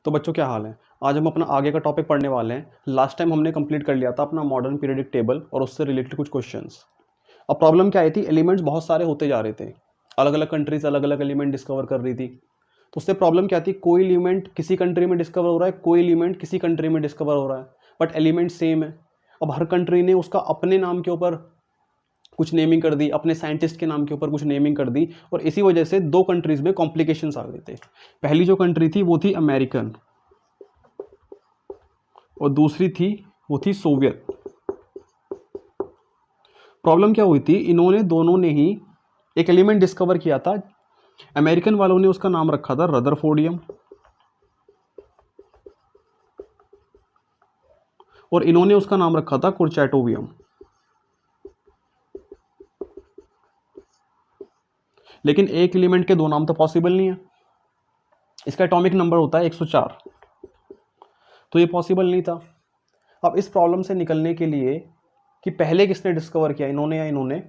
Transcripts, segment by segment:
तो बच्चों क्या हाल है। आज हम अपना आगे का टॉपिक पढ़ने वाले हैं। लास्ट टाइम हमने कंप्लीट कर लिया था अपना मॉडर्न पीरियडिक टेबल और उससे रिलेटेड कुछ क्वेश्चंस। अब प्रॉब्लम क्या आई थी, एलिमेंट्स बहुत सारे होते जा रहे थे, अलग अलग कंट्रीज अलग अलग एलिमेंट डिस्कवर कर रही थी। तो उससे प्रॉब्लम क्या थी, कोई एलिमेंट किसी कंट्री में डिस्कवर हो रहा है, कोई एलिमेंट किसी कंट्री में डिस्कवर हो रहा है, बट एलिमेंट सेम है। अब हर कंट्री ने उसका अपने नाम के ऊपर कुछ नेमिंग कर दी, अपने साइंटिस्ट के नाम के ऊपर कुछ नेमिंग कर दी, और इसी वजह से दो कंट्रीज में कॉम्प्लिकेशंस आ गए थे। पहली जो कंट्री थी वो थी अमेरिकन और दूसरी थी वो थी सोवियत। प्रॉब्लम क्या हुई थी, इन्होंने दोनों ने ही एक एलिमेंट डिस्कवर किया था। अमेरिकन वालों ने उसका नाम रखा था रदरफोर्डियम और इन्होंने उसका नाम रखा था कुर्चैटोवियम। लेकिन एक एलिमेंट के दो नाम तो पॉसिबल नहीं है, इसका एटॉमिक नंबर होता है 104, तो ये पॉसिबल नहीं था। अब इस प्रॉब्लम से निकलने के लिए कि पहले किसने डिस्कवर किया, इन्होंने या इन्होंने,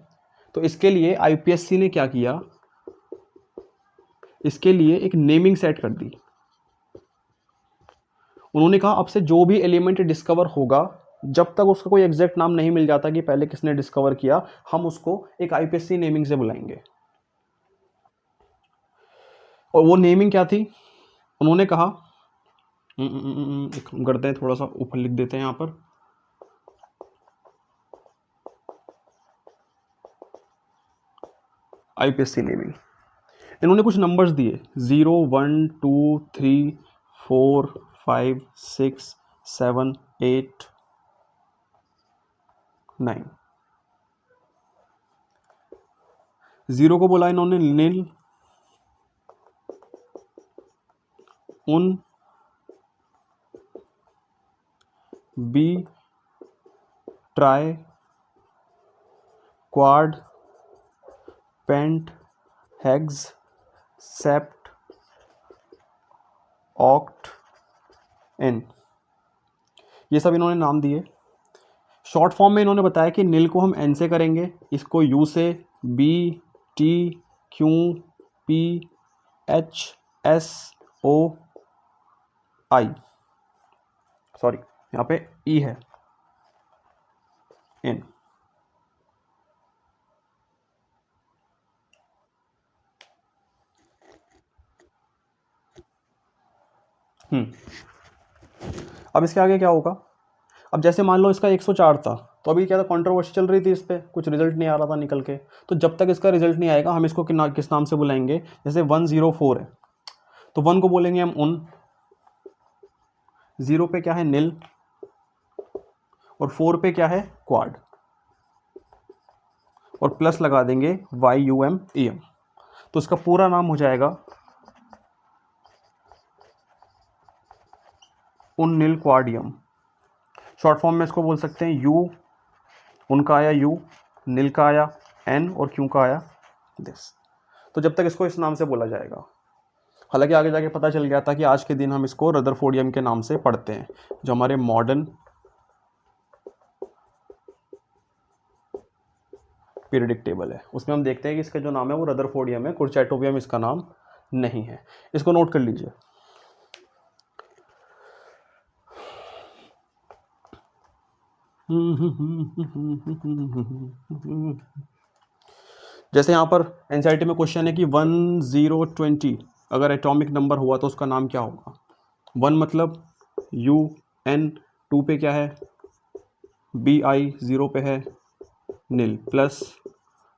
तो इसके लिए आईपीएससी ने क्या किया, इसके लिए एक नेमिंग सेट कर दी। उन्होंने कहा अब से जो भी एलिमेंट डिस्कवर होगा, जब तक उसका कोई एग्जैक्ट नाम नहीं मिल जाता कि पहले किसने डिस्कवर किया, हम उसको एक आईपीएससी नेमिंग से बुलाएंगे। और वो नेमिंग क्या थी, उन्होंने कहा एक करते हैं, थोड़ा सा ऊपर लिख देते हैं यहां पर, आईपीएससी नेमिंग। इन्होंने कुछ नंबर्स दिए 0 1 2 3 4 5 6 7 8 9। 0 को बोला इन्होंने nil, un, bi tri, quad, pent, hex, sept, oct, enn. ये सब इन्होंने नाम दिए। शॉर्ट फॉर्म में इन्होंने बताया कि नील को हम एन से करेंगे, इसको यू से, B T Q P H S O I, sorry यहाँ पे ई है, एन। अब इसके आगे क्या होगा, अब जैसे मान लो इसका 104 था, तो अभी क्या था, कंट्रोवर्सी चल रही थी, इस पर कुछ रिजल्ट नहीं आ रहा था निकल के। तो जब तक इसका रिजल्ट नहीं आएगा हम इसको किस नाम से बुलाएंगे, जैसे 104 है तो 1 को बोलेंगे हम उन, 0 पे क्या है नील, और 4 पे क्या है क्वाड, और प्लस लगा देंगे YUMEM। तो इसका पूरा नाम हो जाएगा उन नील क्वाडियम। शॉर्ट फॉर्म में इसको बोल सकते हैं यू, उनका आया यू, नील का आया एन, और क्यू का आया दिस। तो जब तक इसको इस नाम से बोला जाएगा। हालांकि आगे जाके पता चल गया था कि आज के दिन हम इसको रदरफोर्डियम के नाम से पढ़ते हैं, जो हमारे मॉडर्न पीरियडिक टेबल है उसमें हम देखते हैं कि इसका जो नाम है वो रदरफोर्डियम है, कुर्चैटोवियम इसका नाम नहीं है। इसको नोट कर लीजिए। जैसे यहाँ पर एनसीईआरटी में क्वेश्चन है कि 1020 अगर एटॉमिक नंबर हुआ तो उसका नाम क्या होगा। 1 मतलब UN, 2 पे क्या है BI, 0 पे है नील, प्लस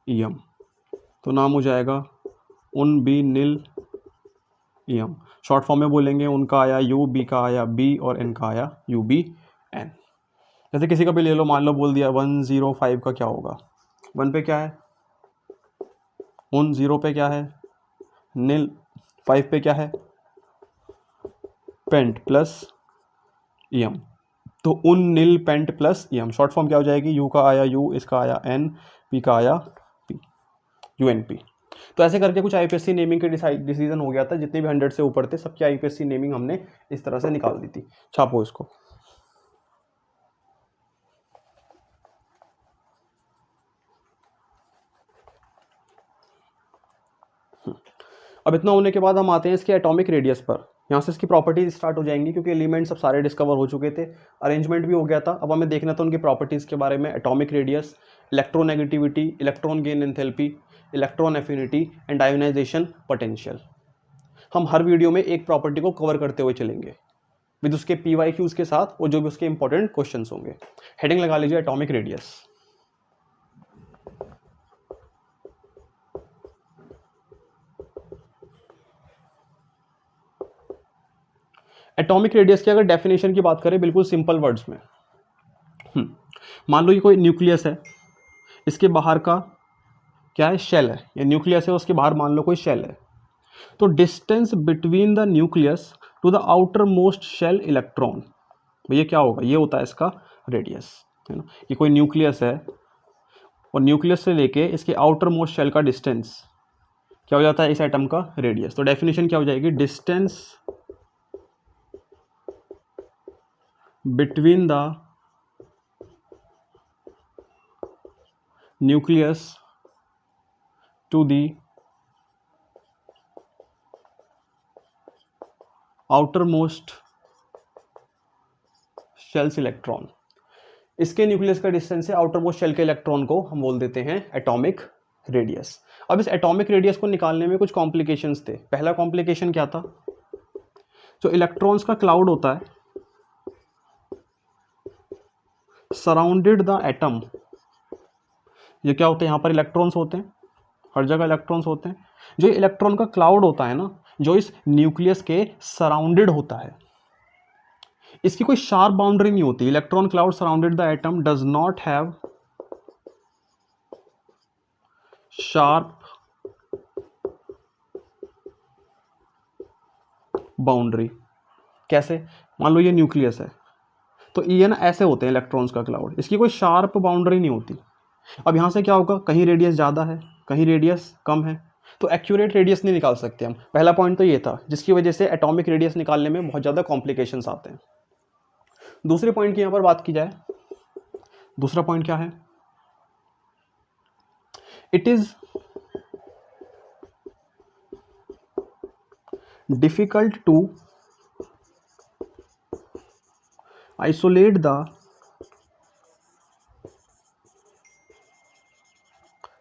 EM, तो नाम हो जाएगा उन B Neil EM। Short form में बोलेंगे उनका आया U, B का आया B, और N का आया UBN। जैसे किसी का भी ले लो, मान लो बोल दिया 105 का क्या होगा, 1 पे क्या है उन, 0 पे क्या है नील, 5 पे क्या है पेंट प्लस EM, तो un nil pent plus EM। Short form क्या हो जाएगी, U का आया U, इसका आया N, P का आया P, UNP। तो ऐसे करके कुछ आईपीएससी नेमिंग के डिसीजन हो गया था, जितने भी 100 से ऊपर थे सबकी आईपीएससी नेमिंग हमने इस तरह से निकाल दी थी। छापो इसको। अब इतना होने के बाद हम आते हैं इसके एटॉमिक रेडियस पर। यहाँ से इसकी प्रॉपर्टीज स्टार्ट हो जाएंगी, क्योंकि एलिमेंट सब सारे डिस्कवर हो चुके थे, अरेंजमेंट भी हो गया था। अब हमें देखना था उनकी प्रॉपर्टीज़ के बारे में, atomic radius, electronegativity, electron gain enthalpy, electron affinity and ionization potential. हम हर वीडियो में एक प्रॉपर्टी को कवर करते हुए चलेंगे विद उसके PYQs के साथ और जो भी उसके इंपॉर्टेंट क्वेश्चंस होंगे। हेडिंग लगा लीजिए एटॉमिक रेडियस। एटॉमिक रेडियस की अगर डेफिनेशन की बात करें बिल्कुल सिंपल वर्ड्स में, मान लो ये कोई न्यूक्लियस है, इसके बाहर का क्या है, शेल है, या न्यूक्लियस है उसके बाहर मान लो कोई शेल है, तो distance between the nucleus to the outer most shell electron, ये क्या होगा, ये होता है इसका रेडियस, है ना। ये कोई न्यूक्लियस है और न्यूक्लियस से लेके इसके आउटर मोस्ट शेल का डिस्टेंस क्या हो जाता है, इस एटम का रेडियस। तो डेफिनेशन क्या हो जाएगी, distance between the nucleus to the outer most shells electron, इसके न्यूक्लियस का डिस्टेंस है आउटर मोस्ट शेल के इलेक्ट्रॉन को हम बोल देते हैं एटॉमिक रेडियस। अब इस एटॉमिक रेडियस को निकालने में कुछ कॉम्प्लिकेशंस थे। पहला कॉम्प्लिकेशन क्या था, जो इलेक्ट्रॉन्स का क्लाउड होता है सराउंडेड द एटम, ये क्या होते हैं, यहाँ पर इलेक्ट्रॉन्स होते हैं, हर जगह इलेक्ट्रॉन्स होते हैं। जो इलेक्ट्रॉन का क्लाउड होता है ना, जो इस न्यूक्लियस के सराउंडेड होता है, इसकी कोई शार्प बाउंड्री नहीं होती। Electron cloud surrounded the atom does not have sharp boundary. कैसे, मान लो ये न्यूक्लियस है, तो ये ना ऐसे होते हैं इलेक्ट्रॉन्स का क्लाउड, इसकी कोई शार्प बाउंड्री नहीं होती। अब यहाँ से क्या होगा, कहीं रेडियस ज़्यादा है, कहीं रेडियस कम है, तो एक्यूरेट रेडियस नहीं निकाल सकते हम। पहला पॉइंट तो ये था, जिसकी वजह से एटॉमिक रेडियस निकालने में बहुत ज़्यादा कॉम्प्लिकेशंस आते हैं। दूसरे पॉइंट की यहाँ पर बात की जाए, दूसरा पॉइंट क्या है, it is difficult to isolate the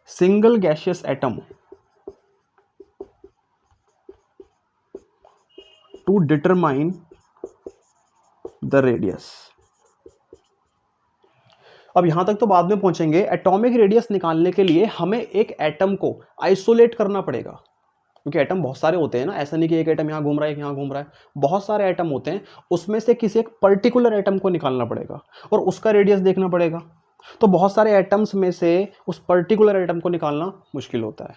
single gaseous atom to determine the radius. अब यहां तक तो बाद में पहुंचेंगे। एटॉमिक रेडियस निकालने के लिए हमें एक एटम को आइसोलेट करना पड़ेगा, क्योंकि एटम बहुत सारे होते हैं ना, ऐसा नहीं कि एक एटम यहां घूम रहा है, एक यहां घूम रहा है, बहुत सारे एटम होते हैं, उसमें से किसी एक पर्टिकुलर एटम को निकालना पड़ेगा और उसका रेडियस देखना पड़ेगा। तो बहुत सारे एटम्स में से उस पर्टिकुलर एटम को निकालना मुश्किल होता है,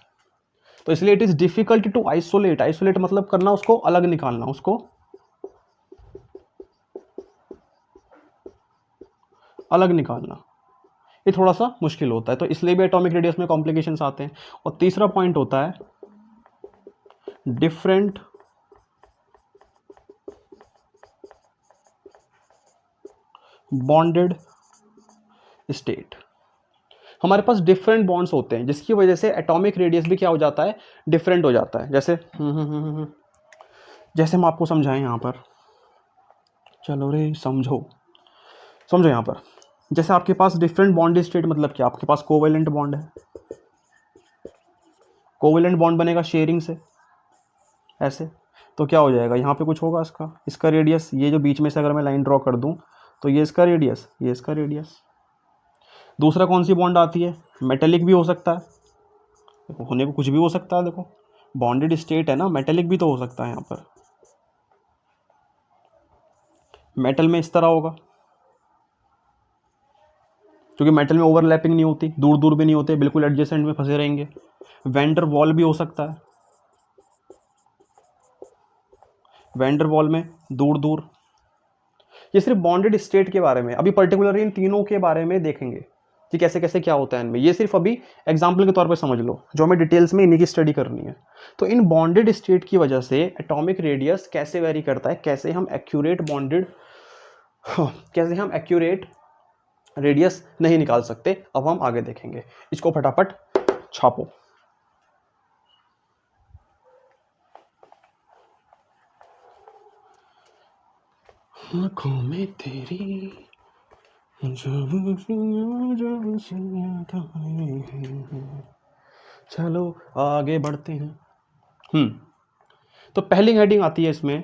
तो इसलिए it is difficult to isolate. Isolate मतलब करना, उसको अलग निकालना, उसको अलग निकालना, ये थोड़ा सा मुश्किल होता है, तो इसलिए भी एटॉमिक रेडियस में कॉम्प्लिकेशंस आते हैं। और तीसरा पॉइंट होता है डिफरेंट बॉन्डेड स्टेट। हमारे पास डिफरेंट बॉन्ड्स होते हैं, जिसकी वजह से एटॉमिक रेडियस भी क्या हो जाता है, डिफरेंट हो जाता है। जैसे जैसे हम आपको समझाएं यहाँ पर, चलो रे समझो यहाँ पर, जैसे आपके पास डिफरेंट बॉन्ड स्टेट मतलब क्या, आपके पास कोवेलेंट बॉन्ड है, कोवेलेंट बॉन्ड बनेगा शेयरिंग से, ऐसे, तो क्या हो जाएगा, यहाँ पे कुछ होगा, इसका रेडियस, ये जो बीच में से अगर मैं लाइन ड्रॉ कर दूं तो ये इसका रेडियस, ये इसका रेडियस। दूसरा कौन सी बॉन्ड आती है, मेटेलिक भी हो सकता है, देखो होने को कुछ भी हो सकता है, देखो बॉन्डेड स्टेट है ना, मेटेलिक भी तो हो सकता है। यहाँ पर मेटल में इस तरह होगा, क्योंकि मेटल में ओवरलैपिंग नहीं होती, दूर दूर भी नहीं होते, बिल्कुल एडजेसेंट में फंसे रहेंगे। वैंडर वॉल भी हो सकता है, वैंडर वॉल में दूर दूर। ये सिर्फ बॉन्डेड स्टेट के बारे में, अभी पर्टिकुलरली इन तीनों के बारे में देखेंगे कि कैसे कैसे क्या होता है इनमें। ये सिर्फ अभी एग्जाम्पल के तौर पे समझ लो, जो हमें डिटेल्स में इन्हीं की स्टडी करनी है। तो इन बॉन्डेड स्टेट की वजह से एटॉमिक रेडियस कैसे वेरी करता है, कैसे हम एक्यूरेट रेडियस नहीं निकाल सकते, अब हम आगे देखेंगे। इसको फटाफट छापो। आँखों में तेरी चलो आगे बढ़ते हैं। तो पहली हेडिंग आती है इसमें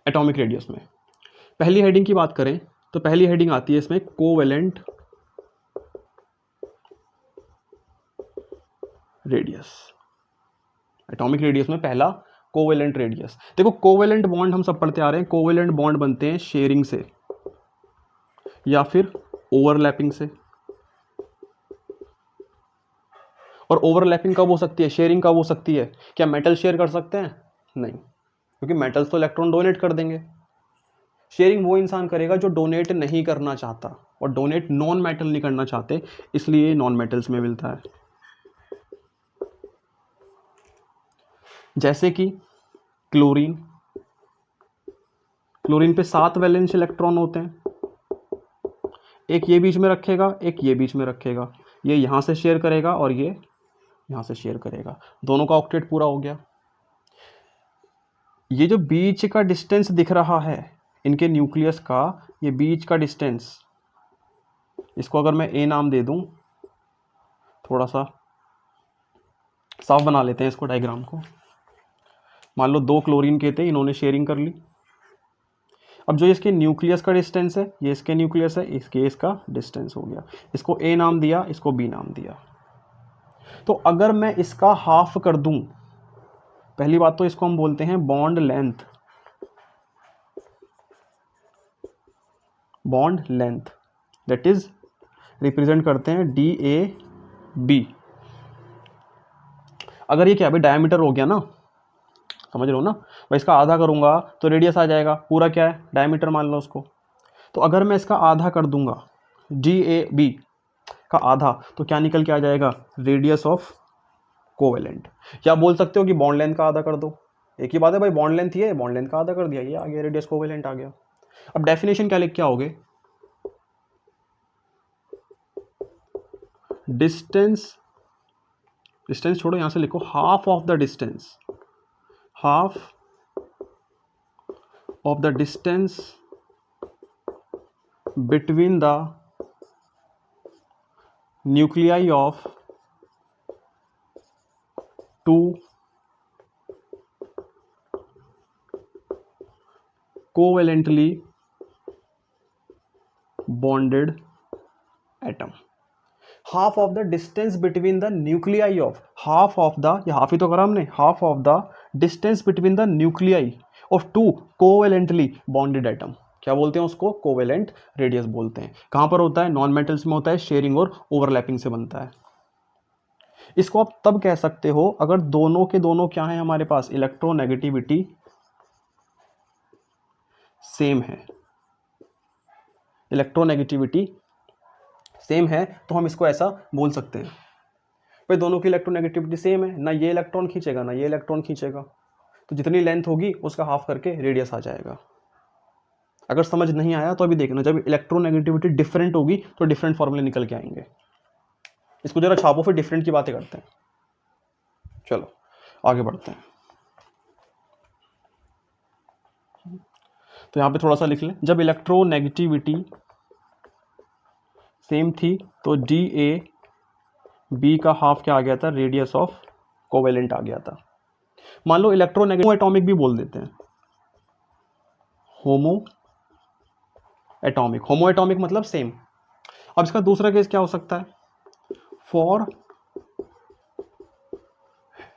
एटॉमिक रेडियस में। पहली हेडिंग की बात करें तो पहली हेडिंग आती है इसमें कोवेलेंट रेडियस। एटॉमिक रेडियस में पहला कोवेलेंट रेडियस। देखो कोवेलेंट बॉन्ड हम सब पढ़ते आ रहे हैं, कोवेलेंट बॉन्ड बनते हैं शेयरिंग से या फिर ओवरलैपिंग से। और ओवरलैपिंग कब हो सकती है, शेयरिंग कब हो सकती है? क्या मेटल शेयर कर सकते हैं? नहीं, क्योंकि मेटल्स तो इलेक्ट्रॉन डोनेट कर देंगे। शेयरिंग वो इंसान करेगा जो डोनेट नहीं करना चाहता, और डोनेट नॉन मेटल नहीं करना चाहते, इसलिए नॉन मेटल्स में मिलता है। जैसे कि क्लोरीन, क्लोरीन पे 7 वैलेंस इलेक्ट्रॉन होते हैं, एक ये बीच में रखेगा, एक ये बीच में रखेगा, ये यहां से शेयर करेगा और ये यहां से शेयर करेगा, दोनों का ऑक्टेट पूरा हो गया। ये जो बीच का डिस्टेंस दिख रहा है इनके न्यूक्लियस का, ये बीच का डिस्टेंस, इसको अगर मैं ए नाम दे दूं, थोड़ा सा साफ बना लेते हैं इसको, डायग्राम को। मान लो 2 क्लोरीन के थे, इन्होंने शेयरिंग कर ली। अब जो इसके न्यूक्लियस का डिस्टेंस है, ये इसके न्यूक्लियस है, इसके इसका डिस्टेंस हो गया। इसको ए नाम दिया, इसको बी नाम दिया। तो अगर मैं इसका हाफ कर दूं, पहली बात तो इसको हम बोलते हैं bond length. Bond length that is represent करते हैं DAB। अगर ये क्या है भाई, डायमीटर हो गया ना, समझ रहे हो ना भाई, इसका आधा करूंगा तो रेडियस आ जाएगा, पूरा क्या है डायमीटर मान लो उसको। तो अगर मैं इसका आधा कर दूंगा, DAB का आधा, तो क्या निकल के आ जाएगा, रेडियस ऑफ कोवेलेंट। क्या बोल सकते हो कि बॉन्ड लेंथ का आधा कर दो, एक ही बात है भाई, बॉन्ड लेंथ ही है, बॉन्ड लेंथ का आधा कर दिया, ये आ गया रेडियस कोवेलेंट आ गया। अब डेफिनेशन क्या लिख के आओगे, डिस्टेंस, डिस्टेंस छोड़ो, यहां से लिखो half of the distance, half of the distance between the nuclei of two covalently bonded atom. Half of the distance between the nuclei of, half of the, ये हाफ ही तो करा हमने, half of the distance between the nuclei of 2 covalently bonded atom. क्या बोलते हैं उसको, covalent radius बोलते हैं। कहां पर होता है, नॉन मेटल्स में होता है, शेयरिंग और ओवरलैपिंग से बनता है। इसको आप तब कह सकते हो अगर दोनों के दोनों क्या है हमारे पास, इलेक्ट्रोनेगेटिविटी सेम है। इलेक्ट्रोनेगेटिविटी सेम है तो हम इसको ऐसा बोल सकते हैं, भाई दोनों की इलेक्ट्रोनेगेटिविटी सेम है, ना ये इलेक्ट्रॉन खींचेगा ना ये इलेक्ट्रॉन खींचेगा, तो जितनी लेंथ होगी उसका हाफ करके रेडियस आ जाएगा। अगर समझ नहीं आया तो अभी देखना, जब इलेक्ट्रोनेगेटिविटी डिफरेंट होगी तो डिफरेंट फॉर्मूले निकल के आएंगे। इसको जरा छापो, फिर डिफरेंट की बातें करते हैं। चलो आगे बढ़ते हैं। तो यहां पे थोड़ा सा लिख लें, जब इलेक्ट्रोनेगेटिविटी सेम थी तो DAB का हाफ क्या आ गया था, रेडियस ऑफ कोवेलेंट आ गया था। मान लो इलेक्ट्रोनेगेटिव एटॉमिक भी बोल देते हैं, होमो एटॉमिक, होमो एटॉमिक मतलब सेम। अब इसका दूसरा केस क्या हो सकता है, for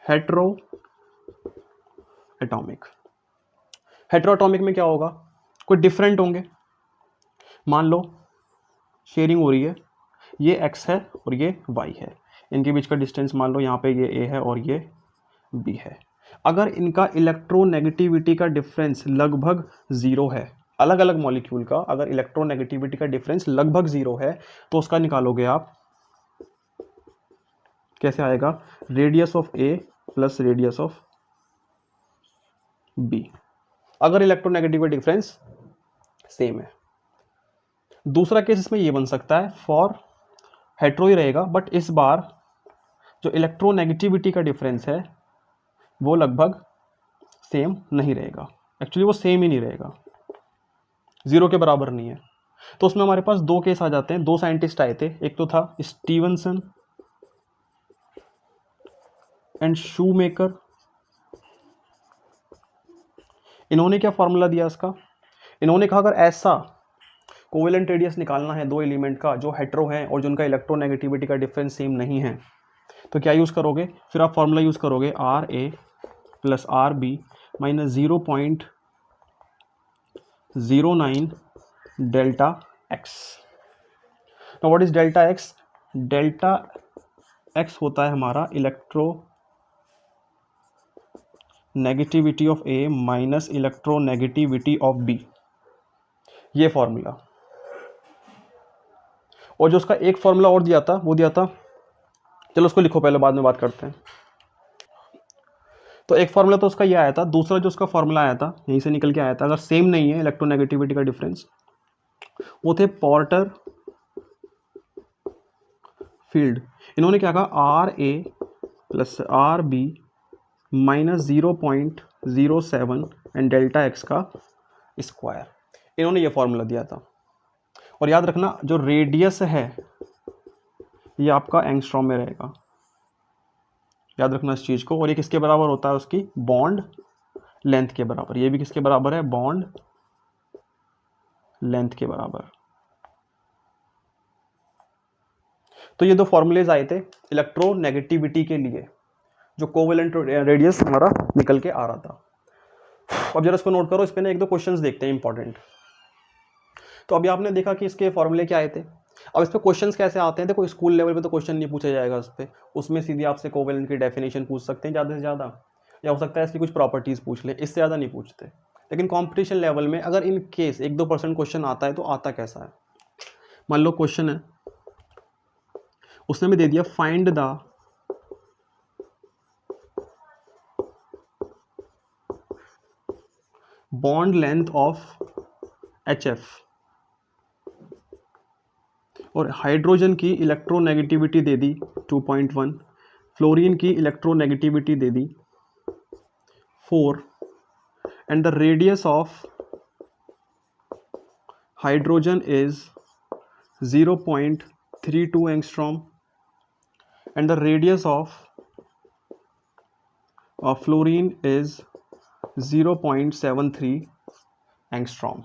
hetero atomic. Hetero atomic में क्या होगा, कोई डिफरेंट होंगे। मान लो शेयरिंग हो रही है, ये x है और ये y है, इनके बीच का डिस्टेंस मान लो यहाँ पे ये a है और ये b है। अगर इनका इलेक्ट्रोनेगेटिविटी का डिफरेंस लगभग 0 है, अलग अलग मॉलिक्यूल का अगर इलेक्ट्रोनेगेटिविटी का डिफरेंस लगभग 0 है, तो उसका निकालोगे आप, कैसे आएगा, radius of a plus radius of b, अगर इलेक्ट्रोनेगेटिविटी डिफरेंस सेम है। दूसरा केस इसमें ये बन सकता है, फॉर हेट्रो ही रहेगा, बट इस बार जो इलेक्ट्रोनेगेटिविटी का डिफरेंस है वो लगभग सेम नहीं रहेगा, एक्चुअली वो सेम ही नहीं रहेगा, 0 के बराबर नहीं है। तो उसमें हमारे पास दो केस आ जाते हैं, दो साइंटिस्ट आए थे, एक तो था स्टीवनसन एंड शूमेकर। इन्होंने क्या फॉर्मूला दिया इसका, इन्होंने कहा अगर ऐसा कोवेलेंट रेडियस निकालना है दो एलिमेंट का जो हेटेरो हैं और जिनका इलेक्ट्रोनेगेटिविटी का डिफरेंस सेम नहीं है, तो क्या यूज़ करोगे, फिर आप फॉर्मूला यूज़ करोगे RA plus RB minus 0.09 delta x. Now what is delta x, delta x होता है हमारा electronegativity of A minus electronegativity of B, ये फॉर्मूला। और जो उसका एक फॉर्मूला और दिया था वो दिया था, चलो उसको लिखो पहले, बाद में बात करते हैं। तो एक फॉर्मूला तो उसका ये आया था, दूसरा जो उसका फॉर्मूला आया था यहीं से निकल के आया था, अगर सेम नहीं है इलेक्ट्रोनेगेटिविटी का डिफरेंस, वो थे पोर्टर फील्ड। इन्होंने क्या कहा, RA plus RB minus 0.07 and delta x का स्क्वायर, इन्होंने ये फॉर्मूला दिया था। और याद रखना जो रेडियस है ये आपका एंगस्ट्रॉम में रहेगा, याद रखना इस चीज़ को। और ये किसके बराबर होता है, उसकी बॉन्ड लेंथ के बराबर। ये भी किसके बराबर है, बॉन्ड लेंथ के बराबर। तो ये दो फॉर्मूलेज आए थे इलेक्ट्रोनेगेटिविटी के लिए, जो कोवेलेंट रेडियस हमारा निकल के आ रहा था। अब जरा इसको नोट करो, इस पे ना एक दो क्वेश्चंस देखते हैं इंपॉर्टेंट। तो अभी आपने देखा कि इसके फॉर्मूले क्या आए थे। अब इस पे क्वेश्चंस कैसे आते हैं, देखो स्कूल लेवल पे तो क्वेश्चन नहीं पूछा जाएगा इस पे, उसमें सीधी आपसे कोवेलेंट की डेफिनेशन पूछ सकते हैं ज़्यादा से ज़्यादा, या हो सकता है इसकी कुछ प्रॉपर्टीज़ पूछ लें, इससे ज़्यादा नहीं पूछते। लेकिन कॉम्पिटिशन लेवल में अगर इन केस 1-2% क्वेश्चन आता है तो आता कैसा है, मान लो क्वेश्चन है, उसने भी दे दिया find the bond length of HF, और हाइड्रोजन की इलेक्ट्रोनेगेटिविटी दे दी 2.1, फ्लोरीन की electronegativity they the 4, and the radius of hydrogen is 0.32 angstrom and the radius of fluorine is 0.73 angstrom.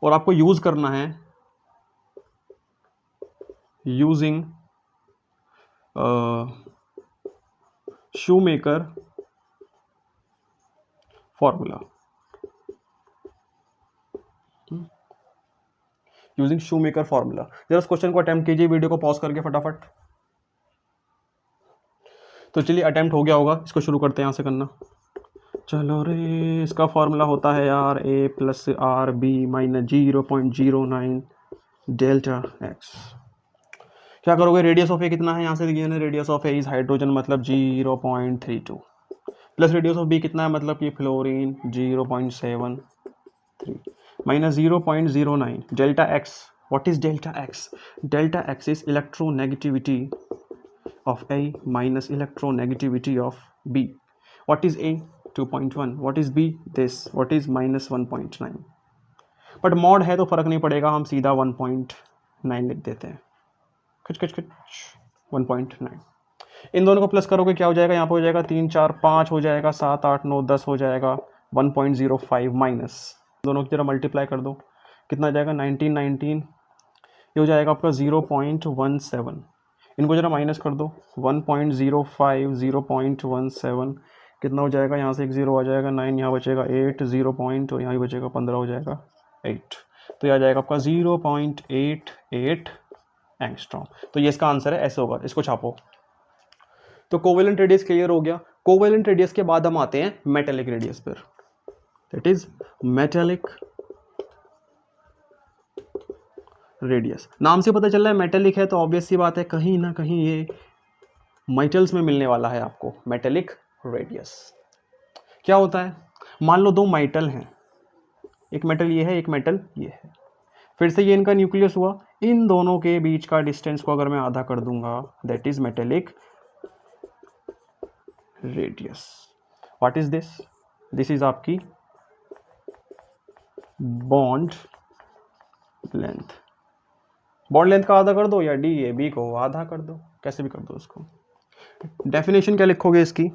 और आपको यूज करना है using shoemaker formula, using shoemaker formula. जरा इस question को अटेम्प्ट कीजिए, वीडियो को पॉज करके फटाफट। तो चलिए अटेम्प्ट हो गया होगा, इसको शुरू करते हैं यहाँ से करना। चलो रे, इसका फॉर्मूला होता है यार A plus RB minus 0.09 delta x. क्या करोगे, रेडियस ऑफ ए कितना है, यहाँ से दिया ना, radius of A is hydrogen मतलब 0.32, प्लस रेडियस ऑफ बी कितना है, मतलब कि fluorine 0.73 minus 0.09 delta x. What is delta x, delta x is electronegativity of A minus electronegativity of B. What is A, 2.1, what is B, this, what is minus 1.9। But mod है तो फर्क नहीं पड़ेगा, हम सीधा 1.9 लिख देते हैं, खच खच खच 1.9। इन दोनों को प्लस करोगे क्या हो जाएगा, यहाँ पे हो जाएगा 3 4 5 हो जाएगा, 7 8 9 10 हो जाएगा 1.05 माइनस, दोनों की जरा मल्टीप्लाई कर दो, कितना आ जाएगा 19 19, ये हो जाएगा आपका 0.17। इनको जरा माइनस कर दो, 1.05 0.17 कितना हो जाएगा, यहाँ से एक 0 आ जाएगा, 9 यहाँ बचेगा 8 0 पॉइंट, और यहाँ भी बचेगा 15 हो जाएगा 8, तो यह आ जाएगा आपका 0.88 एंगस्ट्रॉम। तो ये इसका आंसर है, ऐसे होगा, इसको छापो। तो कोवेलेंट रेडियस क्लियर हो गया। कोवेलेंट रेडियस के बाद हम आते हैं मेटेलिक रेडियस पर, दैट इज मेटेलिक रेडियस। नाम से पता चल रहा है मेटेलिक है, तो ऑब्वियस सी बात है कहीं ना कहीं ये मेटल्स में मिलने वाला है आपको, मेटेलिक रेडियस। क्या होता है, मान लो दो मेटल हैं, एक मेटल ये है, एक मेटल ये है, फिर से ये इनका न्यूक्लियस हुआ, इन दोनों के बीच का डिस्टेंस को अगर मैं आधा कर दूंगा, that is metallic radius. What is this, this is आपकी बॉन्ड लेंथ। बॉन्ड लेंथ का आधा कर दो या डी ए बी को आधा कर दो, कैसे भी कर दो उसको। डेफिनेशन क्या लिखोगे इसकी,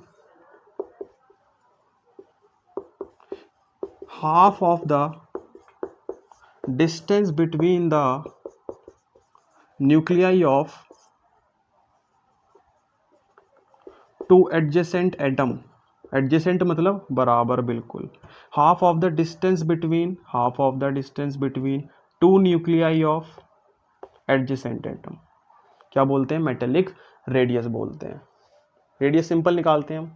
half of the distance between the nuclei of two adjacent atom, adjacent मतलब बराबर बिल्कुल, half of the distance between two nuclei of adjacent atom, क्या बोलते हैं, मेटेलिक रेडियस बोलते हैं। रेडियस सिंपल निकालते हैं हम,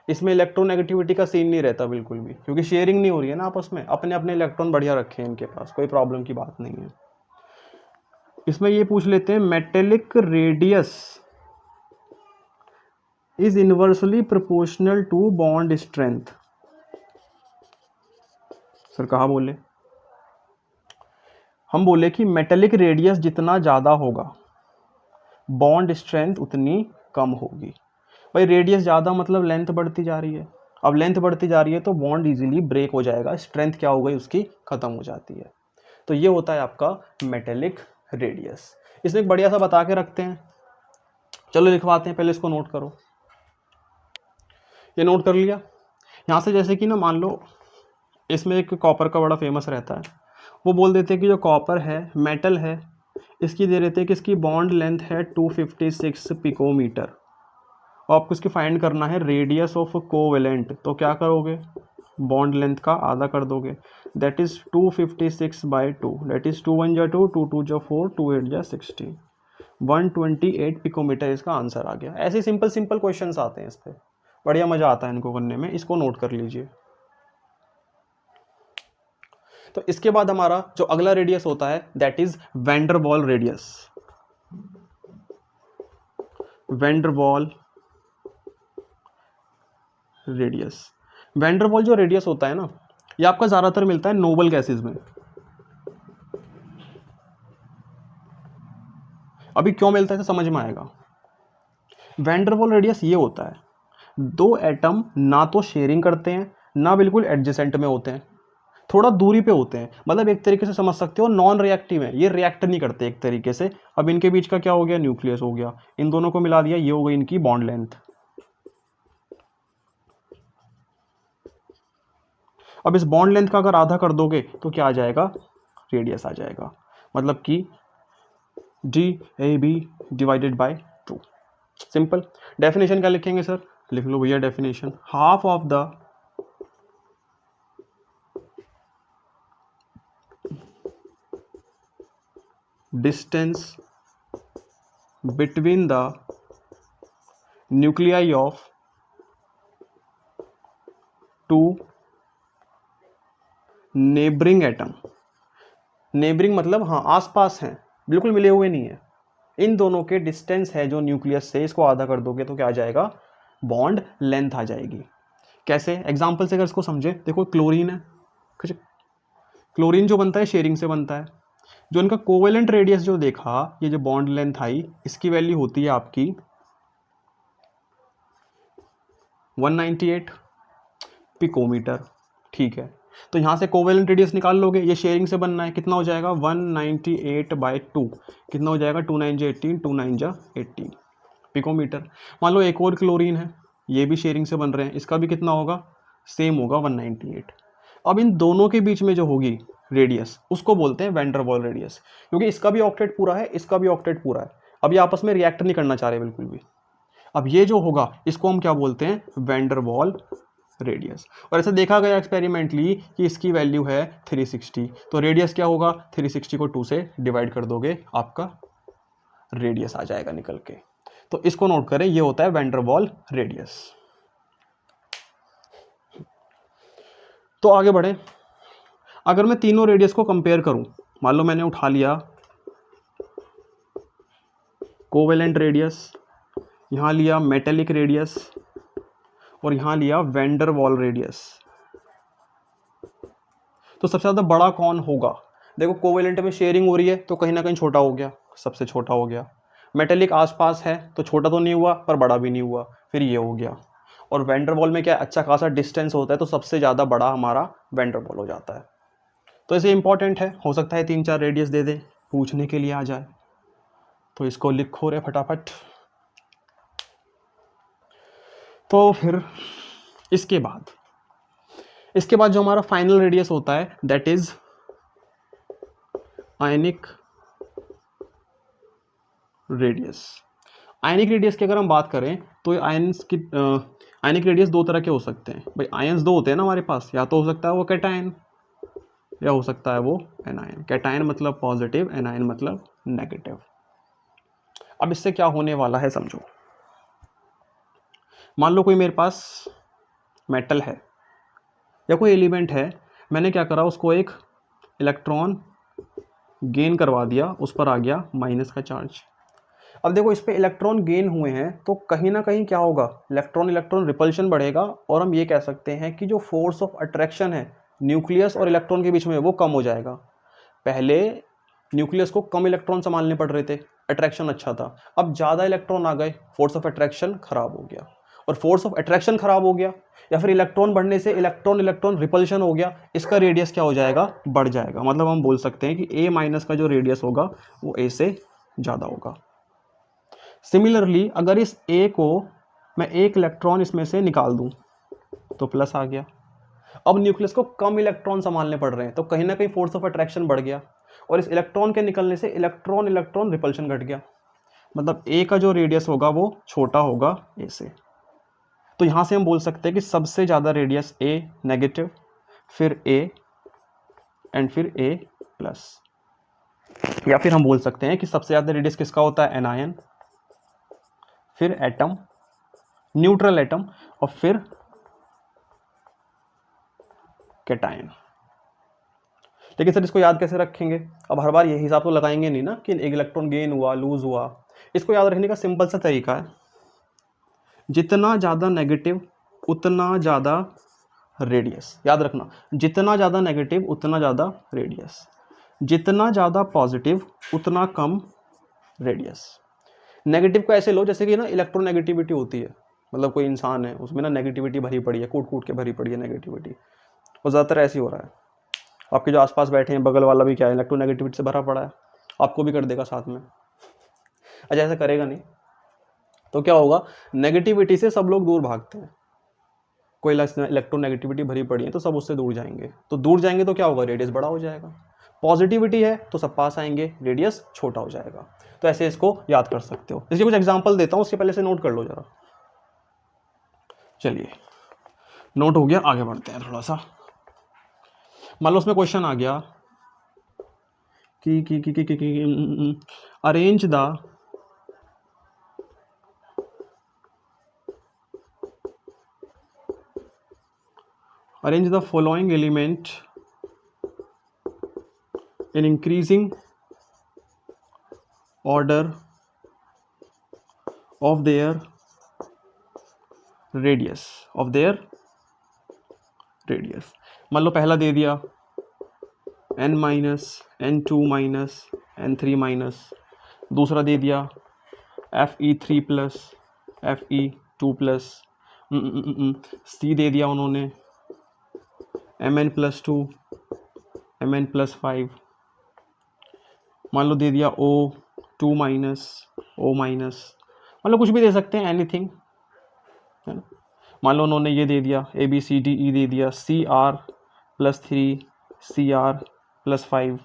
इसमें इलेक्ट्रोनेगेटिविटी का सीन नहीं रहता बिल्कुल भी, क्योंकि शेयरिंग नहीं हो रही है ना आपस में, अपने अपने इलेक्ट्रॉन बढ़िया रखे हैं इनके पास, कोई प्रॉब्लम की बात नहीं है। इसमें ये पूछ लेते हैं metallic radius is inversely proportional to bond strength. Sir कहा बोले, हम बोले कि मेटेलिक रेडियस जितना ज़्यादा होगा बॉन्ड स्ट्रेंथ उतनी कम होगी। भाई रेडियस ज़्यादा मतलब लेंथ बढ़ती जा रही है, अब लेंथ बढ़ती जा रही है तो बॉन्ड इजीली ब्रेक हो जाएगा, स्ट्रेंथ क्या हो गई उसकी ख़त्म हो जाती है। तो ये होता है आपका मेटेलिक रेडियस। इसमें एक बढ़िया सा बता के रखते हैं, चलो लिखवाते हैं, पहले इसको नोट करो। ये नोट कर लिया। यहाँ से जैसे कि ना मान लो इसमें एक कॉपर का बड़ा फेमस रहता है, वो बोल देते हैं कि जो कॉपर है मेटल है, इसकी दे देते हैं कि इसकी बॉन्ड लेंथ है 256 पिकोमीटर, और आपको इसकी फाइंड करना है रेडियस ऑफ कोवेलेंट। तो क्या करोगे, बॉन्ड लेंथ का आधा कर दोगे, दैट इज 256/2, दैट इज 2 1 जा 2, 2 2 जा 4, 2 8 जा 16, 128 पिकोमीटर इसका आंसर आ गया। ऐसे सिंपल सिंपल क्वेश्चंस आते हैं इस पर, बढ़िया मजा आता है इनको करने में, इसको नोट कर लीजिए। तो इसके बाद हमारा जो अगला रेडियस होता है दैट इज वैन डर वाल रेडियस। वैन डर वाल रेडियस, वैन डर वाल जो रेडियस होता है ना, ये आपका ज्यादातर मिलता है नोबल गैसेस में। अभी क्यों मिलता है तो समझ में आएगा। वैन डर वाल रेडियस ये होता है, दो एटम ना तो शेयरिंग करते हैं ना बिल्कुल एडजेसेंट में होते हैं, थोड़ा दूरी पे होते हैं, मतलब एक तरीके से समझ सकते हो नॉन रिएक्टिव है, ये रिएक्ट नहीं करते एक तरीके से। अब इनके बीच का क्या हो गया, न्यूक्लियस हो गया, इन दोनों को मिला दिया, ये हो गई इनकी बॉन्ड लेंथ। अब इस बॉन्ड लेंथ का अगर आधा कर दोगे तो क्या आ जाएगा, रेडियस आ जाएगा, मतलब कि DAB divided by 2। Simple. Definition क्या लिखेंगे सर, लिख लो भैया definition, half of the distance between the nuclei of two neighboring atom। Neighbouring मतलब हाँ आसपास हैं, बिल्कुल मिले हुए नहीं है, इन दोनों के डिस्टेंस है जो न्यूक्लियस से, इसको आधा कर दोगे तो क्या आ जाएगा, बॉन्ड लेंथ आ जाएगी। कैसे, एग्जाम्पल से अगर इसको समझे, देखो क्लोरीन है, क्लोरीन जो बनता है शेयरिंग से बनता है, जो इनका कोवेलेंट रेडियस जो देखा, ये जो बॉन्ड लेंथ आई, इसकी वैल्यू होती है आपकी 198 पिकोमीटर। ठीक है, तो यहाँ से कोवेलेंट रेडियस निकाल लोगे, ये शेयरिंग से बनना है, कितना हो जाएगा 198/2, कितना हो जाएगा 2 9 जा 18, 2 9 जा 18 पिकोमीटर। मान लो एक और क्लोरीन है, ये भी शेयरिंग से बन रहे हैं, इसका भी कितना होगा, सेम होगा 198। अब इन दोनों के बीच में जो होगी रेडियस, उसको बोलते हैं वैन डर वाल रेडियस, क्योंकि इसका भी ऑक्टेट पूरा है, इसका भी ऑक्टेट पूरा है, अब ये आपस में रिएक्ट नहीं करना चाह रहे बिल्कुल भी। अब ये जो होगा इसको हम क्या बोलते हैं, वैन डर वाल रेडियस। और ऐसा देखा गया एक्सपेरिमेंटली कि इसकी वैल्यू है 360, तो रेडियस क्या होगा, 360 को 2 से डिवाइड कर दोगे, आपका रेडियस आ जाएगा निकल के। तो इसको नोट करें, ये होता है वैन डर वाल रेडियस। तो आगे बढ़े, अगर मैं तीनों रेडियस को कंपेयर करूं, मान लो मैंने उठा लिया कोवेलेंट रेडियस, यहां लिया मेटेलिक रेडियस, और यहां लिया वैन डर वाल रेडियस, तो सबसे ज़्यादा बड़ा कौन होगा। देखो कोवेलेंट में शेयरिंग हो रही है तो कहीं ना कहीं छोटा हो गया, सबसे छोटा हो गया। मेटेलिक आसपास है तो छोटा तो नहीं हुआ पर बड़ा भी नहीं हुआ, फिर ये हो गया। और वैंडरवॉल में क्या अच्छा खासा डिस्टेंस होता है, तो सबसे ज़्यादा बड़ा हमारा वैंडरवॉल हो जाता है। तो इसे इंपॉर्टेंट है, हो सकता है 3-4 रेडियस दे दे, पूछने के लिए आ जाए, तो इसको लिखो रे फटाफट। तो फिर इसके बाद जो हमारा फाइनल रेडियस होता है that is ionic radius. Ionic radius की अगर हम बात करें तो आयनिक रेडियस दो तरह के हो सकते हैं भाई। आयंस दो होते हैं ना हमारे पास, या तो हो सकता है वो कैटायन या हो सकता है वो एनायन। कैटायन मतलब पॉजिटिव, एनायन मतलब नेगेटिव। अब इससे क्या होने वाला है समझो। मान लो कोई मेरे पास मेटल है या कोई एलिमेंट है, मैंने क्या करा, उसको एक इलेक्ट्रॉन गेन करवा दिया, उस पर आ गया माइनस का चार्ज। अब देखो इस पे इलेक्ट्रॉन गेन हुए हैं तो कहीं ना कहीं क्या होगा, इलेक्ट्रॉन इलेक्ट्रॉन रिपल्शन बढ़ेगा, और हम ये कह सकते हैं कि जो फोर्स ऑफ अट्रैक्शन है न्यूक्लियस और इलेक्ट्रॉन के बीच में वो कम हो जाएगा। पहले न्यूक्लियस को कम इलेक्ट्रॉन संभालने पड़ रहे थे, अट्रैक्शन अच्छा था, अब ज़्यादा इलेक्ट्रॉन आ गए, फोर्स ऑफ अट्रैक्शन खराब हो गया। और फोर्स ऑफ अट्रैक्शन खराब हो गया या फिर इलेक्ट्रॉन बढ़ने से इलेक्ट्रॉन इलेक्ट्रॉन रिपल्शन हो गया, इसका रेडियस क्या हो जाएगा, बढ़ जाएगा। मतलब हम बोल सकते हैं कि ए माइनस का जो रेडियस होगा वो ए से ज़्यादा होगा। सिमिलरली अगर इस ए को मैं एक इलेक्ट्रॉन इसमें से निकाल दूं तो प्लस आ गया। अब न्यूक्लियस को कम इलेक्ट्रॉन संभालने पड़ रहे हैं, तो कहीं ना कहीं फोर्स ऑफ अट्रैक्शन बढ़ गया, और इस इलेक्ट्रॉन के निकलने से इलेक्ट्रॉन इलेक्ट्रॉन रिपल्शन घट गया। मतलब ए का जो रेडियस होगा वो छोटा होगा ए से। तो यहां से हम बोल सकते हैं कि सबसे ज़्यादा रेडियस ए नेगेटिव, फिर ए एंड फिर ए प्लस। या फिर हम बोल सकते हैं कि सबसे ज़्यादा रेडियस किसका होता है, एनायन, फिर एटम, न्यूट्रल एटम, और फिर कैटायन। लेकिन सर इसको याद कैसे रखेंगे, अब हर बार यही हिसाब तो लगाएंगे नहीं ना कि एक इलेक्ट्रॉन गेन हुआ लूज हुआ। इसको याद रखने का सिंपल सा तरीका है, जितना ज़्यादा नेगेटिव उतना ज़्यादा रेडियस। याद रखना, जितना ज़्यादा नेगेटिव उतना ज़्यादा रेडियस, जितना ज़्यादा पॉजिटिव उतना कम रेडियस। नेगेटिव को ऐसे लो जैसे कि ना इलेक्ट्रोनेगेटिविटी होती है, मतलब कोई इंसान है उसमें ना नेगेटिविटी भरी पड़ी है, कूट कूट के भरी पड़ी है नेगेटिविटी, और ज़्यादातर ऐसे ही हो रहा है। आपके जो आसपास बैठे हैं बगल वाला भी क्या है, इलेक्ट्रोनेगेटिविटी से भरा पड़ा है, आपको भी कर देगा साथ में। अच्छा ऐसा करेगा नहीं तो क्या होगा, नेगेटिविटी से सब लोग दूर भागते हैं। कोई इलेक्ट्रोनेगेटिविटी भरी पड़ी है तो सब उससे दूर जाएंगे, तो दूर जाएंगे तो क्या होगा, रेडियस बड़ा हो जाएगा। पॉजिटिविटी है तो सब पास आएंगे, रेडियस छोटा हो जाएगा। तो ऐसे इसको याद कर सकते हो। इसलिए कुछ एग्जांपल देता हूं, उसके पहले से नोट कर लो जरा। चलिए नोट हो गया, आगे बढ़ते हैं थोड़ा सा। मान लो उसमें क्वेश्चन आ गया कि arrange the following element in increasing order of their radius मान लो पहला दे दिया n minus n2 minus n3 minus, दूसरा दे दिया Fe3 प्लस Fe2 प्लस, सी दे दिया उन्होंने Mn+2 Mn+5, मान लो दे दिया O2 माइनस O माइनस, मान लो कुछ भी दे सकते हैं, एनीथिंग है ना। मान लो उन्होंने ये दे दिया ABCDE दे दिया Cr+3 Cr+5।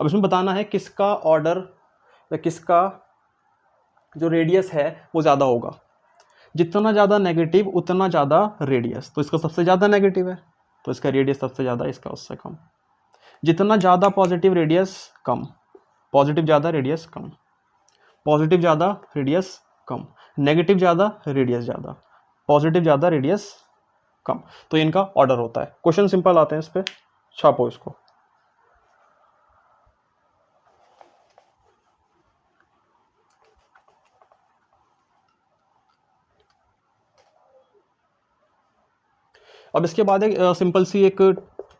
अब इसमें बताना है किसका ऑर्डर या किसका जो रेडियस है वो ज़्यादा होगा। जितना ज़्यादा नेगेटिव उतना ज़्यादा रेडियस, तो इसका सबसे ज़्यादा नेगेटिव है तो इसका रेडियस सबसे ज़्यादा, इसका उससे कम। जितना ज़्यादा पॉजिटिव रेडियस कम, पॉजिटिव ज़्यादा रेडियस कम, पॉजिटिव ज़्यादा रेडियस कम, नेगेटिव ज़्यादा रेडियस ज़्यादा, पॉजिटिव ज़्यादा रेडियस कम। तो इनका ऑर्डर होता है। क्वेश्चन सिंपल आते हैं, इस पर छापो इसको। अब इसके बाद एक सिंपल सी एक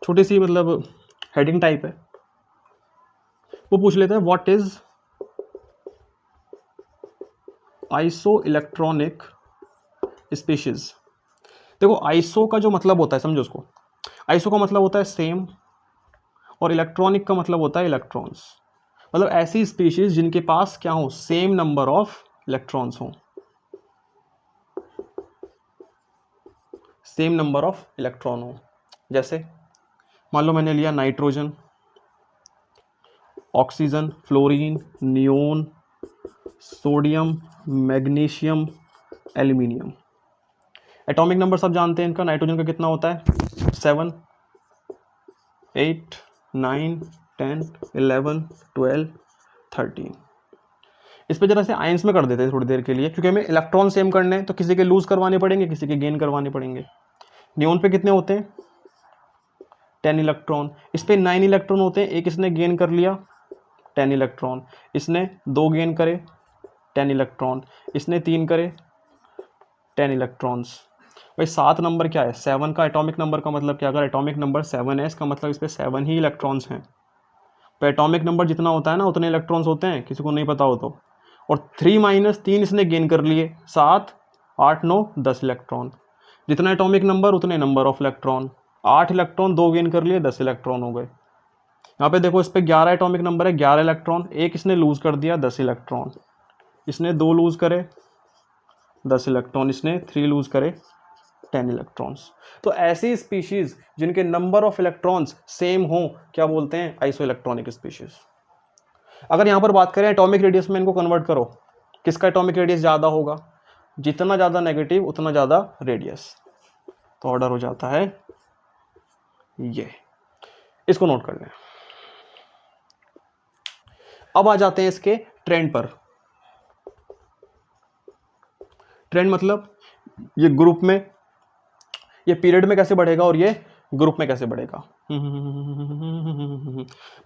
छोटी सी मतलब हेडिंग टाइप है, वो पूछ लेते हैं what is iso electronic species. देखो आइसो का जो मतलब होता है, समझो उसको, आइसो का मतलब होता है सेम, और इलेक्ट्रॉनिक का मतलब होता है इलेक्ट्रॉन्स। मतलब ऐसी स्पीशीज जिनके पास क्या हो, सेम नंबर ऑफ इलेक्ट्रॉन्स हो, सेम नंबर ऑफ इलेक्ट्रॉन हो। जैसे मान लो मैंने लिया nitrogen, oxygen, fluorine, neon, sodium, magnesium, aluminium. Atomic number सब जानते हैं इनका। नाइट्रोजन का कितना होता है, 7, 8, 9, 10, 11, 12, 13। इस पे जरा से आयंस में कर देते हैं थोड़ी देर के लिए, क्योंकि हमें इलेक्ट्रॉन सेम करने हैं, तो किसी के लूज करवाने पड़ेंगे, किसी के गेन करवाने पड़ेंगे। नियोन पे कितने होते हैं, 10 इलेक्ट्रॉन। इस पे 9 इलेक्ट्रॉन होते हैं, एक इसने गेन कर लिया 10 इलेक्ट्रॉन, इसने 2 गेन करे 10 इलेक्ट्रॉन, इसने 3 करे 10 इलेक्ट्रॉन्स। भाई 7 नंबर क्या है, 7 का एटॉमिक नंबर का मतलब क्या, अगर एटॉमिक नंबर 7 है इसका मतलब इस पे 7 ही इलेक्ट्रॉन्स हैं। तो एटॉमिक नंबर जितना होता है ना उतने इलेक्ट्रॉन्स होते हैं, किसी को नहीं पता हो तो। और 3 - 3 इसने गेन कर लिए, 7, 8, 9, 10 इलेक्ट्रॉन। जितना एटॉमिक नंबर उतने number of electron. 8 electron 2 gain कर लिए, 10 इलेक्ट्रॉन हो गए। यहाँ पे देखो इस पे 11 एटॉमिक नंबर है, 11 इलेक्ट्रॉन, एक इसने लूज कर दिया 10 इलेक्ट्रॉन, इसने 2 लूज करे 10 इलेक्ट्रॉन, इसने 3 लूज करे 10 इलेक्ट्रॉन्स। तो ऐसी स्पीशीज जिनके नंबर ऑफ इलेक्ट्रॉन्स सेम हो क्या बोलते हैं, आइसो इलेक्ट्रॉनिक स्पीशीज। अगर यहां पर बात करें एटॉमिक रेडियस में, इनको कन्वर्ट करो, किसका एटॉमिक रेडियस ज्यादा होगा, जितना ज्यादा नेगेटिव उतना ज्यादा रेडियस। तो ऑर्डर हो जाता है ये, इसको नोट कर लें। अब आ जाते हैं इसके ट्रेंड पर। ट्रेंड मतलब ये ग्रुप में, ये पीरियड में कैसे बढ़ेगा और ये ग्रुप में कैसे बढ़ेगा।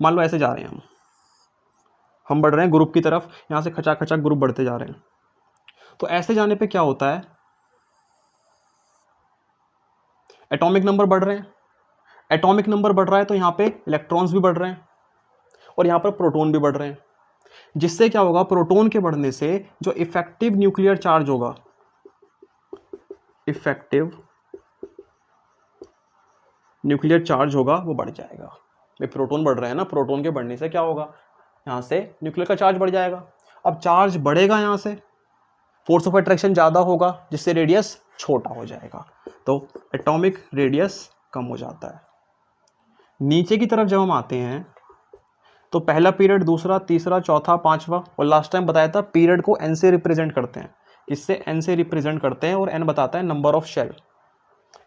मान लो ऐसे जा रहे हैं हम बढ़ रहे हैं ग्रुप की तरफ, यहां से खचा खचा ग्रुप बढ़ते जा रहे हैं। तो ऐसे जाने पे क्या होता है, एटॉमिक नंबर बढ़ रहे हैं, एटॉमिक नंबर बढ़ रहा है तो यहां पे इलेक्ट्रॉन्स भी बढ़ रहे हैं और यहां पर प्रोटॉन भी बढ़ रहे हैं। जिससे क्या होगा, प्रोटॉन के बढ़ने से जो इफेक्टिव न्यूक्लियर चार्ज होगा, इफेक्टिव न्यूक्लियर चार्ज होगा वो बढ़ जाएगा। ये प्रोटॉन बढ़ रहे हैं ना, प्रोटॉन के बढ़ने से क्या होगा, यहां से न्यूक्लियर का चार्ज बढ़ जाएगा। अब चार्ज बढ़ेगा, यहां से फोर्स ऑफ अट्रैक्शन ज़्यादा होगा, जिससे रेडियस छोटा हो जाएगा, तो एटॉमिक रेडियस कम हो जाता है। नीचे की तरफ जब हम आते हैं तो पहला पीरियड, दूसरा, तीसरा, चौथा, पांचवा, और लास्ट टाइम बताया था पीरियड को एन से रिप्रेजेंट करते हैं, इससे एन से रिप्रेजेंट करते हैं, और एन बताता है number of shell,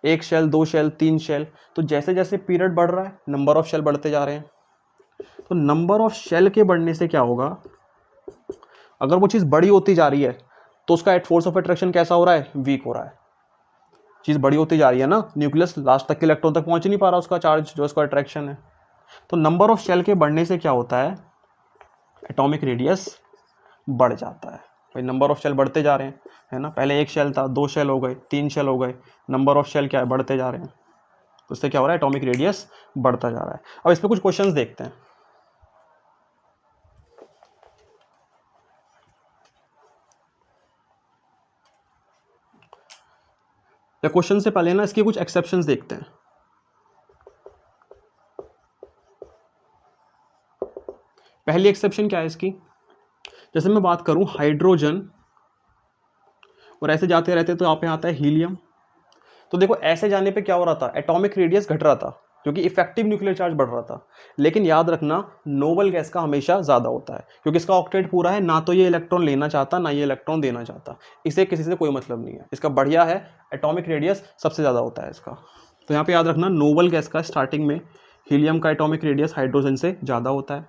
1 shell, 2 shell, 3 shell. तो जैसे जैसे पीरियड बढ़ रहा है नंबर ऑफ शेल बढ़ते जा रहे हैं। तो नंबर ऑफ शेल के बढ़ने से क्या होगा, अगर वो चीज़ बड़ी होती जा रही है तो उसका फोर्स ऑफ अट्रैक्शन कैसा हो रहा है, वीक हो रहा है। चीज़ बड़ी होती जा रही है ना, न्यूक्लियस लास्ट तक के इलेक्ट्रॉन तक पहुंच नहीं पा रहा उसका चार्ज, जो उसका अट्रैक्शन है। तो नंबर ऑफ शेल के बढ़ने से क्या होता है, एटॉमिक रेडियस बढ़ जाता है। भाई नंबर ऑफ शेल बढ़ते जा रहे हैं, है ना, पहले 1 शेल था, 2 शेल हो गए, 3 शेल हो गए, नंबर ऑफ शेल क्या है, बढ़ते जा रहे हैं। तो उससे क्या हो रहा है, एटॉमिक रेडियस बढ़ता जा रहा है। अब इस पर कुछ क्वेश्चंस देखते हैं। या क्वेश्चन से पहले ना इसके कुछ एक्सेप्शंस देखते हैं। पहली एक्सेप्शन क्या है इसकी, जैसे मैं बात करूं हाइड्रोजन, और ऐसे जाते रहते तो यहाँ पे आता है हीलियम। तो देखो ऐसे जाने पे क्या हो रहा था, एटॉमिक रेडियस घट रहा था क्योंकि इफेक्टिव न्यूक्लियर चार्ज बढ़ रहा था। लेकिन याद रखना नोबल गैस का हमेशा ज़्यादा होता है, क्योंकि इसका ऑक्टेट पूरा है, ना तो ये इलेक्ट्रॉन लेना चाहता ना ये इलेक्ट्रॉन देना चाहता, इसे किसी से कोई मतलब नहीं है। इसका बढ़िया है, एटॉमिक रेडियस सबसे ज़्यादा होता है इसका। तो यहाँ पे याद रखना नोबल गैस का स्टार्टिंग में हीलियम का एटॉमिक रेडियस हाइड्रोजन से ज़्यादा होता है।